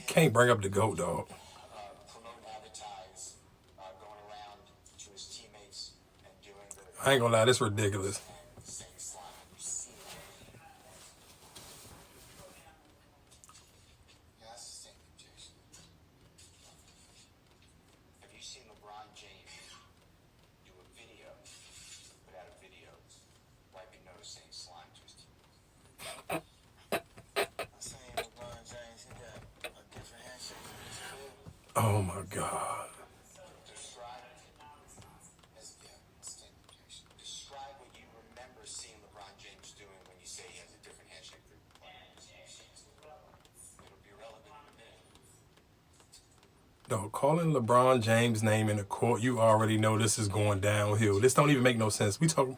Can't bring up the GOAT, dog. Promote and advertise, going around to his teammates and doing I ain't gonna lie, this the ridiculous. and saying slime. Have you seen it? Yeah, that's the same thing, Jason. Have you seen LeBron James do a video, put out a video, wiping nose saying slime to his teammates? I'm saying LeBron James, he got a different handshake from his career. Oh my God. Describe what you remember seeing LeBron James doing when you say he has a different handshake group. It'll be relevant in a minute. Dog, calling LeBron James' name in the court, you already know this is going downhill. This don't even make no sense. We talking.